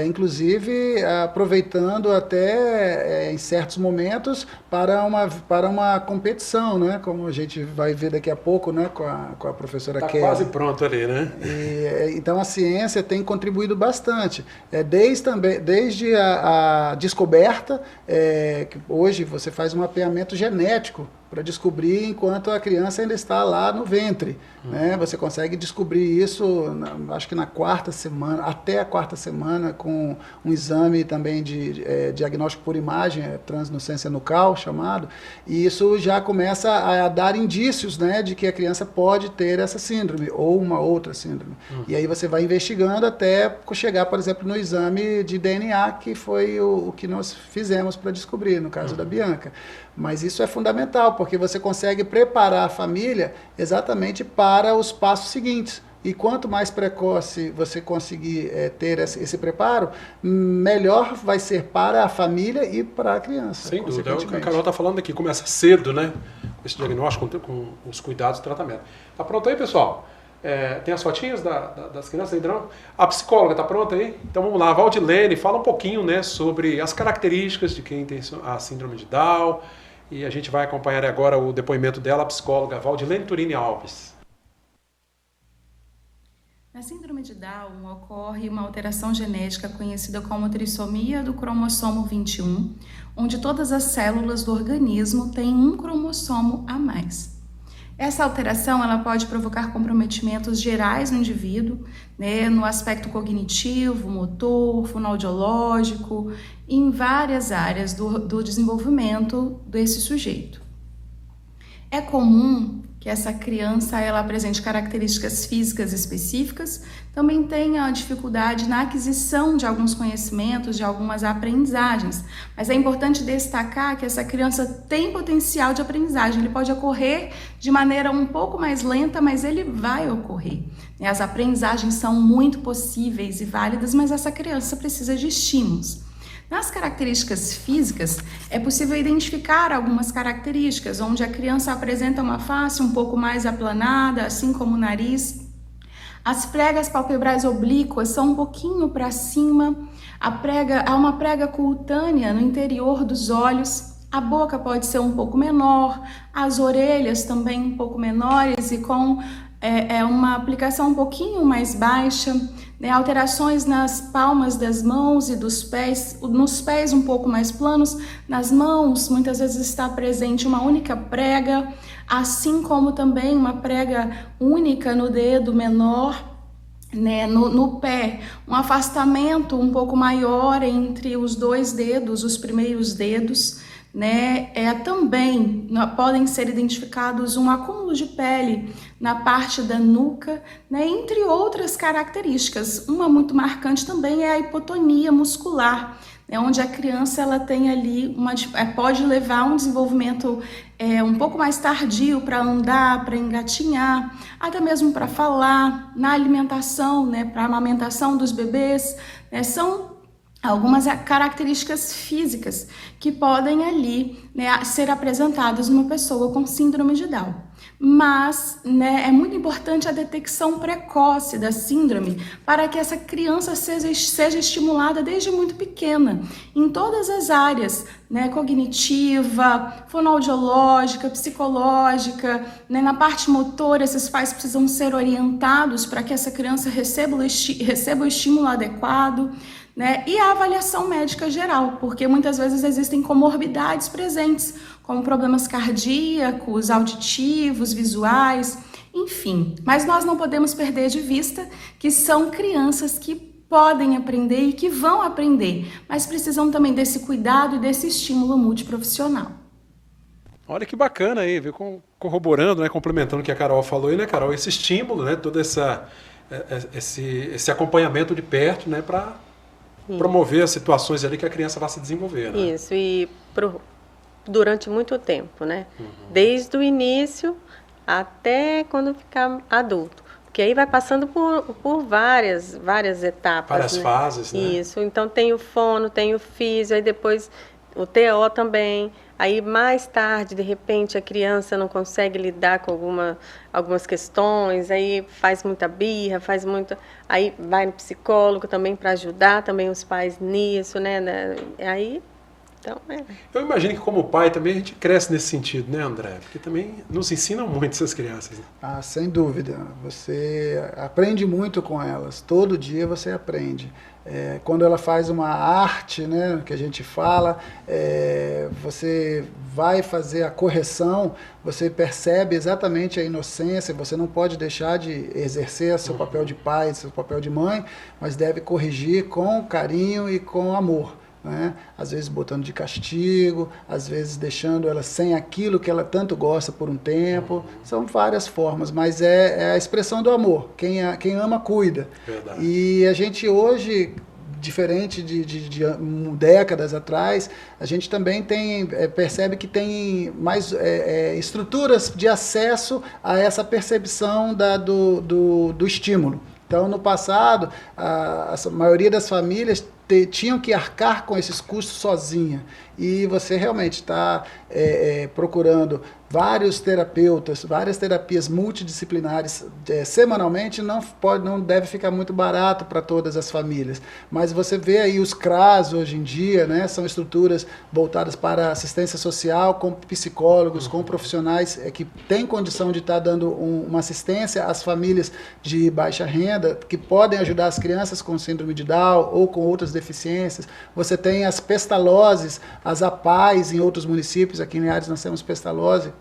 Inclusive aproveitando até em certos momentos para uma competição, né, como a gente vai ver daqui a pouco, né, com a professora Kelly. Está quase pronto ali, né? Então a ciência tem contribuído bastante. Desde a descoberta, que hoje você faz um mapeamento genético para descobrir enquanto a criança ainda está lá no ventre. Né? Você consegue descobrir isso, acho que na quarta semana, até a quarta semana, com um exame também de diagnóstico por imagem, translucência nucal, chamado, e isso já começa a dar indícios, né, de que a criança pode ter essa síndrome, ou uma outra síndrome. E aí você vai investigando até chegar, por exemplo, no exame de DNA, que foi o que nós fizemos para descobrir, no caso da Bianca. Mas isso é fundamental, porque você consegue preparar a família exatamente para os passos seguintes. E quanto mais precoce você conseguir ter esse preparo, melhor vai ser para a família e para a criança. Sem dúvida. É o que a Carol está falando aqui. Começa cedo, né? Esse diagnóstico com os cuidados e tratamento. Tá pronto aí, pessoal? Tem as fotinhas das crianças aí, não? A psicóloga está pronta aí? Então vamos lá. Valdilene, fala um pouquinho, né, sobre as características de quem tem a síndrome de Down. E a gente vai acompanhar agora o depoimento dela, a psicóloga Valdilene Turini Alves. Na síndrome de Down ocorre uma alteração genética conhecida como trissomia do cromossomo 21, onde todas as células do organismo têm um cromossomo a mais. Essa alteração ela pode provocar comprometimentos gerais no indivíduo, né, no aspecto cognitivo, motor, fonoaudiológico, em várias áreas do desenvolvimento desse sujeito. É comum que essa criança ela apresente características físicas específicas, também tenha dificuldade na aquisição de alguns conhecimentos, de algumas aprendizagens. Mas é importante destacar que essa criança tem potencial de aprendizagem, ele pode ocorrer de maneira um pouco mais lenta, mas ele vai ocorrer. As aprendizagens são muito possíveis e válidas, mas essa criança precisa de estímulos. Nas características físicas, é possível identificar algumas características, onde a criança apresenta uma face um pouco mais aplanada, assim como o nariz. As pregas palpebrais oblíquas são um pouquinho para cima, há uma prega cutânea no interior dos olhos, a boca pode ser um pouco menor, as orelhas também um pouco menores e com uma aplicação um pouquinho mais baixa, né? Alterações nas palmas das mãos e dos pés, nos pés um pouco mais planos, nas mãos muitas vezes está presente uma única prega, assim como também uma prega única no dedo menor, né? No pé, um afastamento um pouco maior entre os dois dedos, os primeiros dedos, né? Também podem ser identificados um acúmulo de pele na parte da nuca, né? Entre outras características. Uma muito marcante também é a hipotonia muscular, né? Onde a criança ela tem ali pode levar a um desenvolvimento um pouco mais tardio para andar, para engatinhar, até mesmo para falar, na alimentação, né? Para a amamentação dos bebês, né? São algumas características físicas que podem ali, né, ser apresentadas numa pessoa com síndrome de Down. Mas, né, é muito importante a detecção precoce da síndrome para que essa criança seja estimulada desde muito pequena, em todas as áreas, né, cognitiva, fonoaudiológica, psicológica, né, na parte motora, esses pais precisam ser orientados para que essa criança receba o estímulo adequado, né? E a avaliação médica geral, porque muitas vezes existem comorbidades presentes, como problemas cardíacos, auditivos, visuais, enfim. Mas nós não podemos perder de vista que são crianças que podem aprender e que vão aprender, mas precisam também desse cuidado e desse estímulo multiprofissional. Olha que bacana aí, viu? Corroborando, né, complementando o que a Carol falou aí, né, Carol? Esse estímulo, né, todo esse acompanhamento de perto, né, para promover as situações ali que a criança vai se desenvolver, né? Isso, e durante muito tempo, né? Desde o início até quando ficar adulto. Porque aí vai passando por várias etapas. Várias fases, né? Isso, então tem o fono, tem o físio, aí depois o TO também. Aí mais tarde, de repente, a criança não consegue lidar com algumas questões, aí faz muita birra, aí vai no psicólogo também para ajudar também os pais nisso, né? Aí, então, Eu imagino que como pai também a gente cresce nesse sentido, né, André? Porque também nos ensinam muito essas crianças. Né? Ah, sem dúvida. Você aprende muito com elas. Todo dia você aprende. Quando ela faz uma arte, né, que a gente fala, você vai fazer a correção, você percebe exatamente a inocência, você não pode deixar de exercer seu papel de pai, seu papel de mãe, mas deve corrigir com carinho e com amor. Né? Às vezes botando de castigo, às vezes deixando ela sem aquilo que ela tanto gosta por um tempo. São várias formas, mas é a expressão do amor. Quem ama, cuida. Verdade. E a gente hoje, diferente de décadas atrás, a gente também percebe que tem mais estruturas de acesso a essa percepção do estímulo. Então, no passado, a maioria das famílias tinham que arcar com esses custos sozinha. E você realmente está procurando vários terapeutas, várias terapias multidisciplinares semanalmente, não deve ficar muito barato para todas as famílias. Mas você vê aí os CRAs hoje em dia, né, são estruturas voltadas para assistência social, com psicólogos, com profissionais que têm condição de estar dando uma assistência às famílias de baixa renda, que podem ajudar as crianças com síndrome de Down ou com outras deficiências. Você tem as pestalozes, as APAES em outros municípios, aqui em Linhares nós temos pestalose,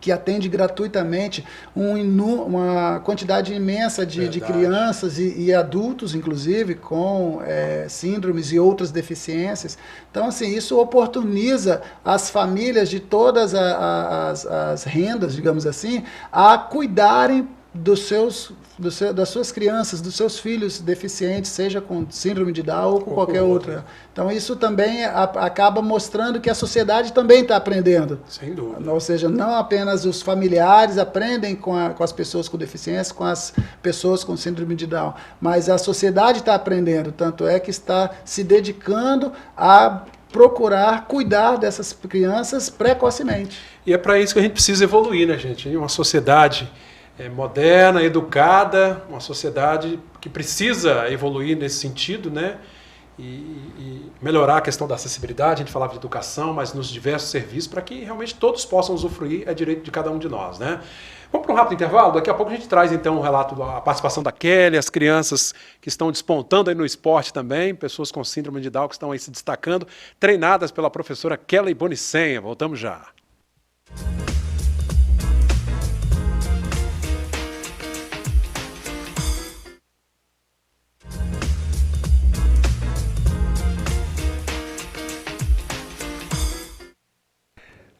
que atende gratuitamente uma quantidade imensa de crianças e adultos, inclusive, com síndromes e outras deficiências. Então, assim, isso oportuniza as famílias de todas as rendas, digamos assim, a cuidarem das suas crianças, dos seus filhos deficientes, seja com síndrome de Down ou com qualquer outra. Então isso também acaba mostrando que a sociedade também está aprendendo. Sem dúvida. Ou seja, não apenas os familiares aprendem com as pessoas com deficiência, com as pessoas com síndrome de Down, mas a sociedade está aprendendo, tanto é que está se dedicando a procurar cuidar dessas crianças precocemente. E é para isso que a gente precisa evoluir, né, gente? Uma sociedade moderna, educada, uma sociedade que precisa evoluir nesse sentido, né? E melhorar a questão da acessibilidade, a gente falava de educação, mas nos diversos serviços, para que realmente todos possam usufruir, é direito de cada um de nós, né? Vamos para um rápido intervalo, daqui a pouco a gente traz então um relato da participação da Kelly, as crianças que estão despontando aí no esporte também, pessoas com síndrome de Down que estão aí se destacando, treinadas pela professora Kelly Bonicenha. Voltamos já.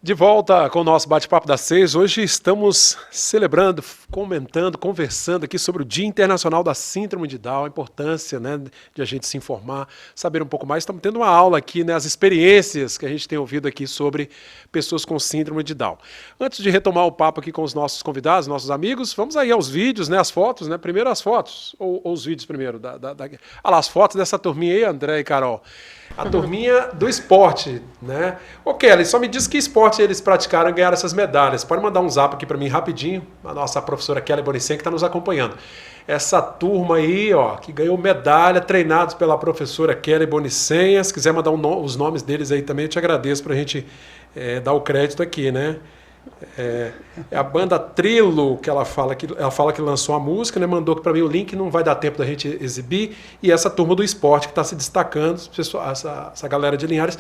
De volta com o nosso bate-papo das 6. Hoje estamos celebrando, comentando, conversando aqui sobre o Dia Internacional da Síndrome de Down, a importância, né, de a gente se informar, saber um pouco mais. Estamos tendo uma aula aqui, né, as experiências que a gente tem ouvido aqui sobre pessoas com síndrome de Down. Antes de retomar o papo aqui com os nossos convidados, nossos amigos, vamos aí aos vídeos, né, as fotos, né? Primeiro as fotos, ou os vídeos primeiro. Olha lá, as fotos dessa turminha aí, André e Carol. A turminha do esporte, né? Ô Kelly, só me diz que esporte eles praticaram e ganharam essas medalhas. Pode mandar um zap aqui para mim rapidinho, a nossa professora Kelly Bonicenha que está nos acompanhando. Essa turma aí, ó, que ganhou medalha, treinados pela professora Kelly Bonicenha. Se quiser mandar os nomes deles aí também, eu te agradeço para a gente dar o crédito aqui, né? É a banda Trilo, que ela fala que lançou a música, né? Mandou para mim o link, não vai dar tempo da gente exibir. E essa turma do esporte que está se destacando, essa galera de Linhares.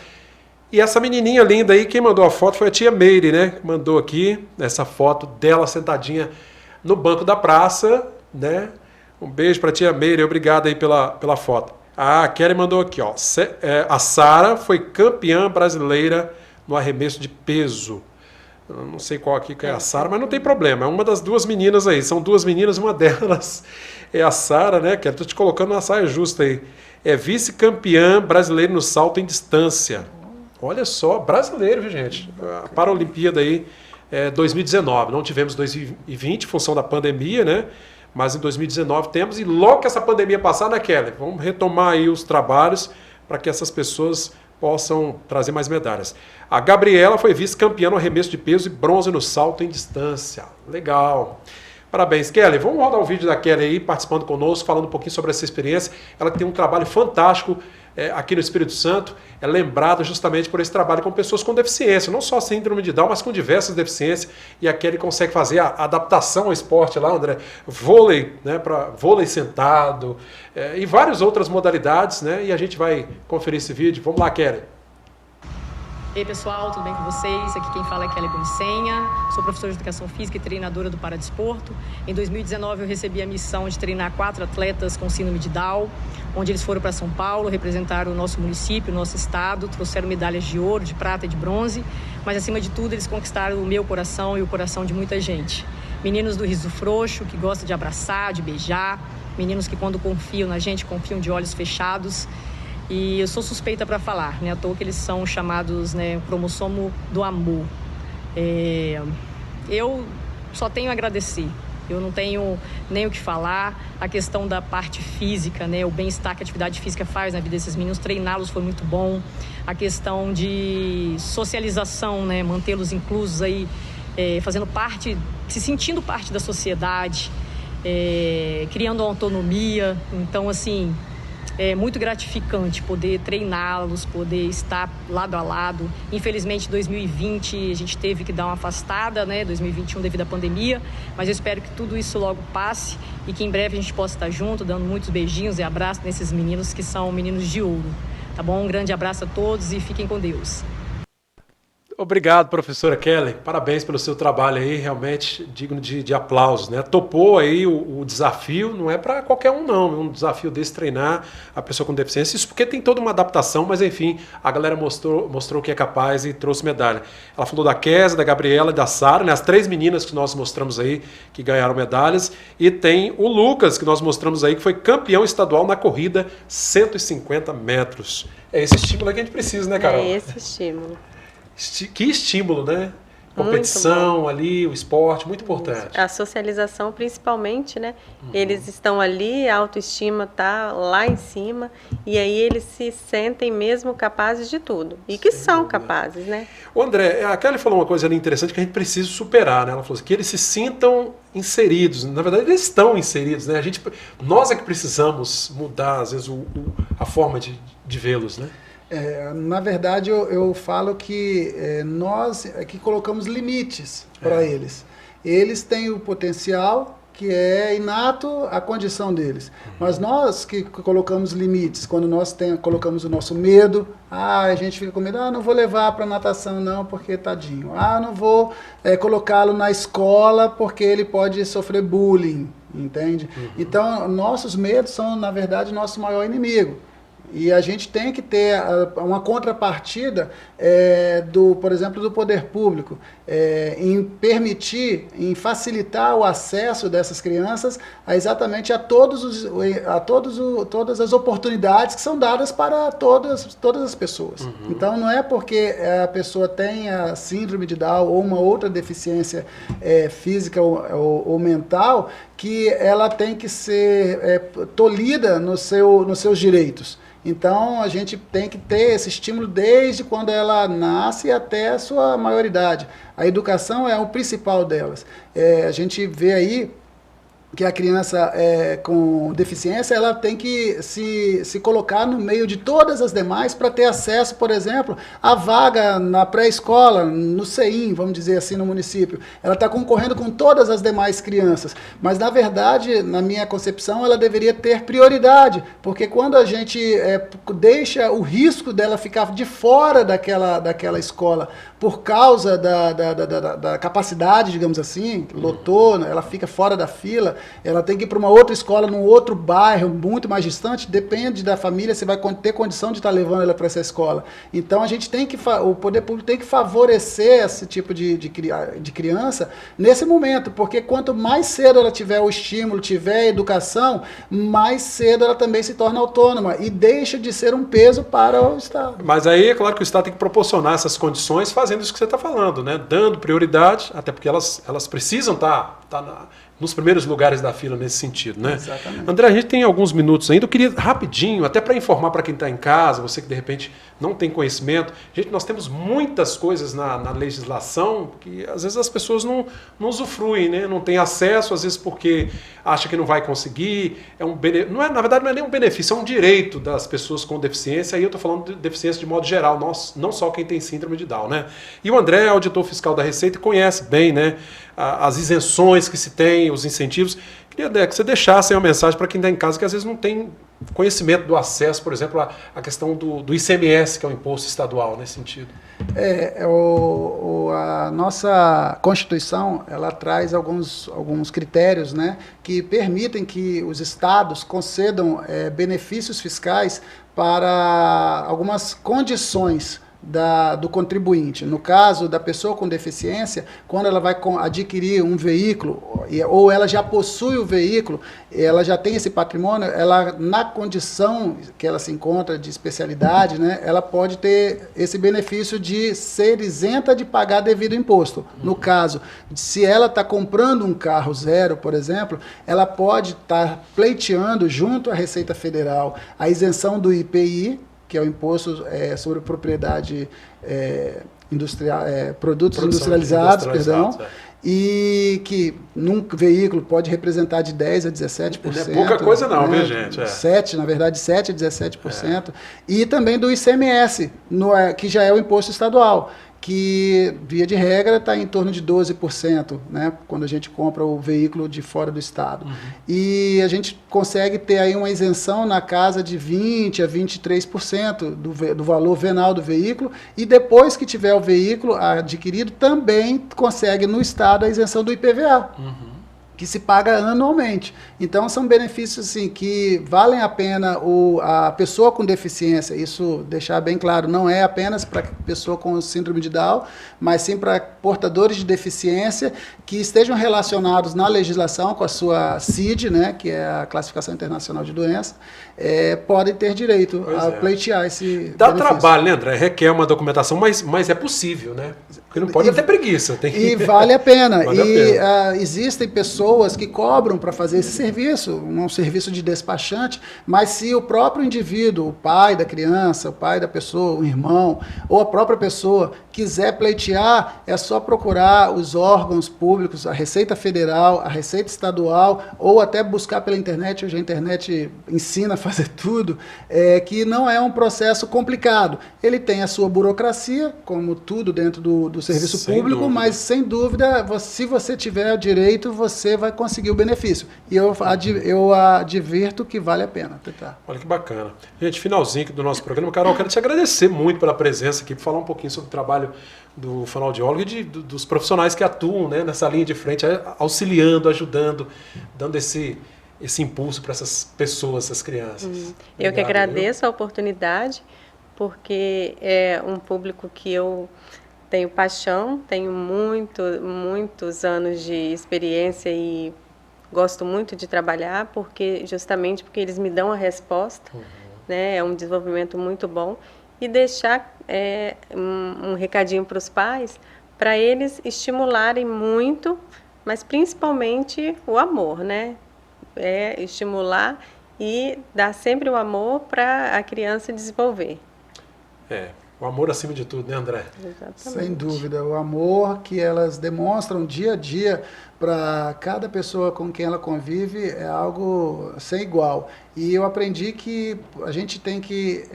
E essa menininha linda aí, quem mandou a foto foi a tia Meire, né? Mandou aqui essa foto dela sentadinha no banco da praça, né? Um beijo para a tia Meire, obrigado aí pela foto. A Kelly mandou aqui, ó. A Sara foi campeã brasileira no arremesso de peso. Eu não sei qual aqui que é a Sara, mas não tem problema. É uma das duas meninas aí. São duas meninas, uma delas é a Sara, né? Que eu tô te colocando na saia justa aí. É vice-campeã brasileira no salto em distância. Olha só, brasileiro, viu, gente? A Paralimpíada aí, 2019. Não tivemos 2020, em função da pandemia, né? Mas em 2019 temos. E logo que essa pandemia passar, né, Kelly? Vamos retomar aí os trabalhos para que essas pessoas possam trazer mais medalhas. A Gabriela foi vice-campeã no arremesso de peso e bronze no salto em distância. Legal. Parabéns, Kelly. Vamos rodar o vídeo da Kelly aí, participando conosco, falando um pouquinho sobre essa experiência. Ela tem um trabalho fantástico aqui no Espírito Santo. É lembrada justamente por esse trabalho com pessoas com deficiência, não só síndrome de Down, mas com diversas deficiências. E a Kelly consegue fazer a adaptação ao esporte lá, André. Vôlei, né, para vôlei sentado e várias outras modalidades, né? E a gente vai conferir esse vídeo. Vamos lá, Kelly. Ei pessoal, tudo bem com vocês? Aqui quem fala é Kelly Bonicenha, sou professora de Educação Física e treinadora do Paradesporto. Em 2019 eu recebi a missão de treinar 4 atletas com síndrome de Down, onde eles foram para São Paulo, representaram o nosso município, o nosso estado, trouxeram medalhas de ouro, de prata e de bronze, mas acima de tudo eles conquistaram o meu coração e o coração de muita gente. Meninos do riso frouxo, que gostam de abraçar, de beijar, meninos que quando confiam na gente, confiam de olhos fechados. E eu sou suspeita para falar, né? À toa que eles são chamados, né, cromossomo do amor. Eu só tenho a agradecer. Eu não tenho nem o que falar. A questão da parte física, né, o bem-estar que a atividade física faz na vida desses meninos, treiná-los foi muito bom. A questão de socialização, né, mantê-los inclusos aí, fazendo parte, se sentindo parte da sociedade, criando autonomia. Então, assim, é muito gratificante poder treiná-los, poder estar lado a lado. Infelizmente, 2020 a gente teve que dar uma afastada, né? 2021 devido à pandemia, mas eu espero que tudo isso logo passe e que em breve a gente possa estar junto, dando muitos beijinhos e abraços nesses meninos que são meninos de ouro. Tá bom? Um grande abraço a todos e fiquem com Deus. Obrigado, professora Kelly. Parabéns pelo seu trabalho aí, realmente digno de aplausos, né? Topou aí o desafio, não é para qualquer um não, é um desafio desse treinar a pessoa com deficiência, isso porque tem toda uma adaptação, mas enfim, a galera mostrou que é capaz e trouxe medalha. Ela falou da Kézia, da Gabriela e da Sara, né? As 3 meninas que nós mostramos aí, que ganharam medalhas, e tem o Lucas, que nós mostramos aí, que foi campeão estadual na corrida 150 metros. É esse estímulo que a gente precisa, né, Carol? É esse estímulo. Que estímulo, né? Competição ali, o esporte, muito importante. A socialização, principalmente, né? Eles estão ali, a autoestima está lá em cima, e aí eles se sentem mesmo capazes de tudo. E que são capazes, né? O André, a Kelly falou uma coisa ali interessante que a gente precisa superar, né? Ela falou assim, que eles se sintam inseridos. Na verdade, eles estão inseridos, né? Nós é que precisamos mudar, às vezes, a forma de vê-los, né? Na verdade, eu falo que nós é que colocamos limites para eles. Eles têm o potencial que é inato à condição deles. Mas nós que colocamos limites, quando nós colocamos o nosso medo, a gente fica com medo, não vou levar para natação não, porque tadinho. Não vou colocá-lo na escola porque ele pode sofrer bullying, entende? Então, nossos medos são, na verdade, nosso maior inimigo. E a gente tem que ter uma contrapartida, por exemplo, do poder público, em permitir, em facilitar o acesso dessas crianças exatamente a todas as oportunidades que são dadas para todas as pessoas. Então, não é porque a pessoa tem a síndrome de Down ou uma outra deficiência física ou mental que ela tem que ser tolhida nos seus direitos. Então, a gente tem que ter esse estímulo desde quando ela nasce até a sua maioridade. A educação é o principal delas. A gente vê aí que a criança com deficiência ela tem que se colocar no meio de todas as demais para ter acesso, por exemplo, à vaga na pré-escola, no CEIM, vamos dizer assim, no município. Ela está concorrendo com todas as demais crianças, mas na verdade, na minha concepção, ela deveria ter prioridade, porque quando a gente deixa o risco dela ficar de fora daquela escola por causa da capacidade, digamos assim, lotou, ela fica fora da fila, ela tem que ir para uma outra escola, num outro bairro, muito mais distante, depende da família, você vai ter condição de estar levando ela para essa escola. Então a gente tem que, o poder público tem que favorecer esse tipo de criança nesse momento, porque quanto mais cedo ela tiver o estímulo, tiver a educação, mais cedo ela também se torna autônoma e deixa de ser um peso para o Estado. Mas aí é claro que o Estado tem que proporcionar essas condições, fazendo isso que você está falando, né? Dando prioridade, até porque elas precisam estar nos primeiros lugares da fila nesse sentido, né? Exatamente. André, a gente tem alguns minutos ainda. Eu queria rapidinho, até para informar para quem está em casa, você que de repente não tem conhecimento. Gente, nós temos muitas coisas na legislação que às vezes as pessoas não usufruem, né? Não têm acesso, às vezes porque acha que não vai conseguir. Na verdade, não é nem um benefício, é um direito das pessoas com deficiência. Aí eu estou falando de deficiência de modo geral, não só quem tem síndrome de Down, né? E o André é auditor fiscal da Receita e conhece bem, né, as isenções que se tem, os incentivos. Queria que você deixasse aí uma mensagem para quem está em casa que às vezes não tem conhecimento do acesso, por exemplo, a questão do ICMS, que é o imposto estadual, nesse sentido. A nossa Constituição, ela traz alguns critérios, né, que permitem que os estados concedam benefícios fiscais para algumas condições do contribuinte. No caso da pessoa com deficiência, quando ela vai adquirir um veículo, ou ela já possui o veículo, ela já tem esse patrimônio, ela, na condição que ela se encontra de especialidade, né, ela pode ter esse benefício de ser isenta de pagar devido imposto. No caso, se ela está comprando um carro zero, por exemplo, ela pode estar pleiteando junto à Receita Federal a isenção do IPI, que é o Imposto sobre Propriedade Industrial, Produtos Industrializados, e que num veículo pode representar de 10% a 17%. Não é pouca coisa não, viu, gente? 7% a 17%. E também do ICMS, que já é o imposto estadual, que, via de regra, está em torno de 12%, né, quando a gente compra o veículo de fora do estado. E a gente consegue ter aí uma isenção na casa de 20% a 23% do valor venal do veículo, e depois que tiver o veículo adquirido, também consegue no estado a isenção do IPVA. Que se paga anualmente. Então, são benefícios assim, que valem a pena a pessoa com deficiência, isso deixar bem claro, não é apenas para pessoa com síndrome de Down, mas sim para portadores de deficiência que estejam relacionados na legislação com a sua CID, né, que é a Classificação Internacional de Doença, podem ter direito a pleitear esse Dá benefício. trabalho, né, André? Requer uma documentação, mas é possível, né? Porque não pode ter preguiça. E vale a pena. Existem pessoas que cobram para fazer esse serviço, um serviço de despachante, mas se o próprio indivíduo, o pai da criança, o pai da pessoa, o irmão, ou a própria pessoa quiser pleitear, é só procurar os órgãos públicos, a Receita Federal, a Receita Estadual, ou até buscar pela internet, hoje a internet ensina a fazer tudo, que não é um processo complicado. Ele tem a sua burocracia, como tudo dentro do serviço público, mas sem dúvida, se você tiver o direito, você vai conseguir o benefício. E eu advirto que vale a pena tentar. Olha que bacana. Gente, finalzinho aqui do nosso programa. Carol, eu quero te agradecer muito pela presença aqui, por falar um pouquinho sobre o trabalho do fonoaudiólogo e dos profissionais que atuam, né, nessa linha de frente, auxiliando, ajudando, dando esse impulso para essas pessoas, essas crianças. Obrigado, eu que agradeço a oportunidade, porque é um público que eu tenho paixão, tenho muitos anos de experiência e gosto muito de trabalhar, justamente porque eles me dão a resposta, né? É um desenvolvimento muito bom. E deixar um recadinho para os pais, para eles estimularem muito, mas principalmente o amor, né? Estimular e dar sempre o amor para a criança desenvolver. O amor acima de tudo, né, André? Exatamente. Sem dúvida, o amor que elas demonstram dia a dia para cada pessoa com quem ela convive é algo sem igual. E eu aprendi que a gente tem que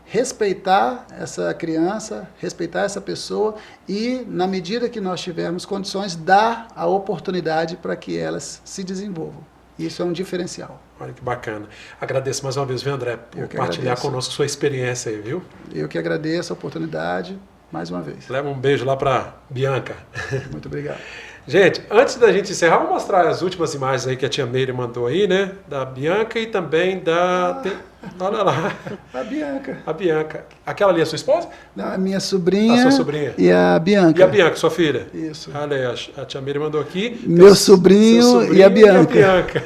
respeitar essa criança, respeitar essa pessoa e, na medida que nós tivermos condições, dar a oportunidade para que elas se desenvolvam. Isso é um diferencial. Olha que bacana. Agradeço mais uma vez, viu, André, por partilhar conosco sua experiência aí, viu? Eu que agradeço a oportunidade. mais uma vez. Leva um beijo lá para Bianca. Muito obrigado. Gente, antes da gente encerrar, vou mostrar as últimas imagens aí que a tia Meire mandou aí, né? Da Bianca e também da... Olha lá. A Bianca. A Bianca. Aquela ali é a sua esposa? Não, a minha sobrinha. A sua sobrinha. E a Bianca. E a Bianca, sua filha? Isso. Olha aí, a tia Meire mandou aqui. Meu sobrinho e a Bianca. E a Bianca.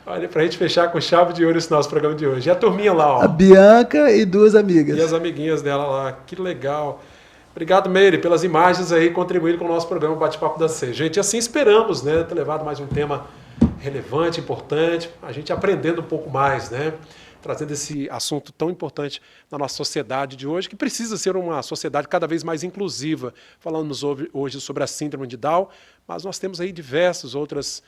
Olha, pra gente fechar com chave de ouro esse nosso programa de hoje. E a turminha lá, ó. A Bianca e 2 amigas. E as amiguinhas dela lá. Que legal. Obrigado, Meire, pelas imagens aí, contribuindo com o nosso programa Bate-Papo da 6. Gente, assim esperamos, né, ter levado mais um tema relevante, importante, a gente aprendendo um pouco mais, né, trazendo esse assunto tão importante na nossa sociedade de hoje, que precisa ser uma sociedade cada vez mais inclusiva. Falamos hoje sobre a síndrome de Down, mas nós temos aí diversos outros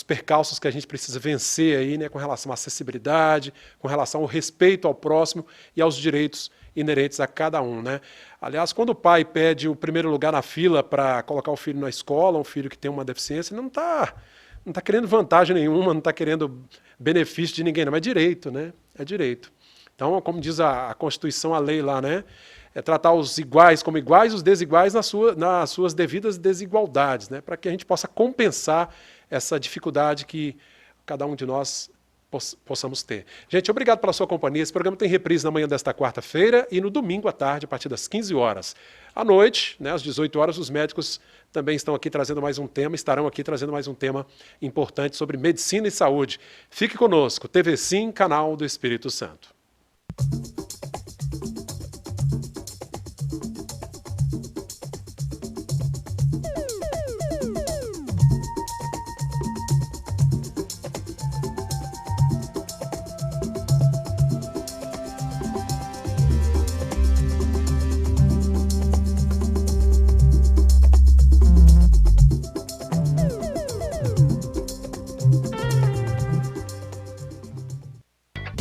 percalços que a gente precisa vencer aí, né, com relação à acessibilidade, com relação ao respeito ao próximo e aos direitos inerentes a cada um, né? Aliás, quando o pai pede o primeiro lugar na fila para colocar o filho na escola, um filho que tem uma deficiência, ele não tá querendo vantagem nenhuma, não está querendo benefício de ninguém, não, é direito, né? É direito. Então, como diz a Constituição, a lei lá, né? É tratar os iguais como iguais, os desiguais nas suas devidas desigualdades, né? Para que a gente possa compensar essa dificuldade que cada um de nós possamos ter. Gente, obrigado pela sua companhia. Esse programa tem reprise na manhã desta quarta-feira e no domingo à tarde, a partir das 15 horas. À noite, né, às 18 horas, os médicos também estão aqui trazendo mais um tema, estarão aqui trazendo mais um tema importante sobre medicina e saúde. Fique conosco, TV Sim, canal do Espírito Santo.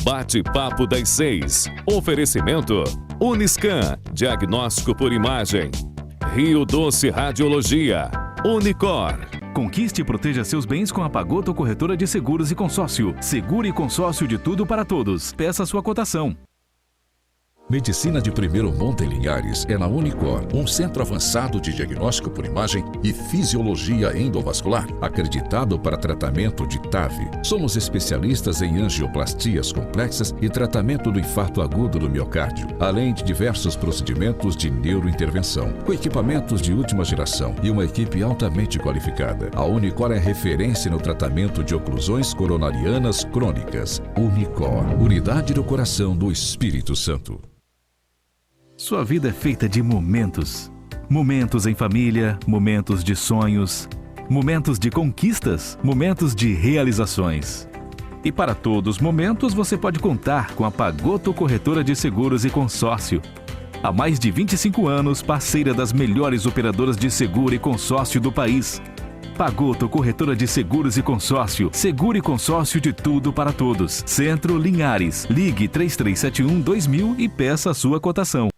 Bate-Papo das 6. Oferecimento Uniscan, diagnóstico por imagem. Rio Doce Radiologia. Unicor. Conquiste e proteja seus bens com a Pagoto Corretora de Seguros e Consórcio. Seguro e consórcio de tudo para todos. Peça sua cotação. Medicina de primeiro monte em Linhares é na Unicor, um centro avançado de diagnóstico por imagem e fisiologia endovascular, acreditado para tratamento de TAV. Somos especialistas em angioplastias complexas e tratamento do infarto agudo do miocárdio, além de diversos procedimentos de neurointervenção, com equipamentos de última geração e uma equipe altamente qualificada. A Unicor é referência no tratamento de oclusões coronarianas crônicas. Unicor, unidade do coração do Espírito Santo. Sua vida é feita de momentos. Momentos em família, momentos de sonhos, momentos de conquistas, momentos de realizações. E para todos os momentos você pode contar com a Pagoto Corretora de Seguros e Consórcio. Há mais de 25 anos, parceira das melhores operadoras de seguro e consórcio do país. Pagoto Corretora de Seguros e Consórcio. Seguro e consórcio de tudo para todos. Centro Linhares. Ligue 3371-2000 e peça a sua cotação.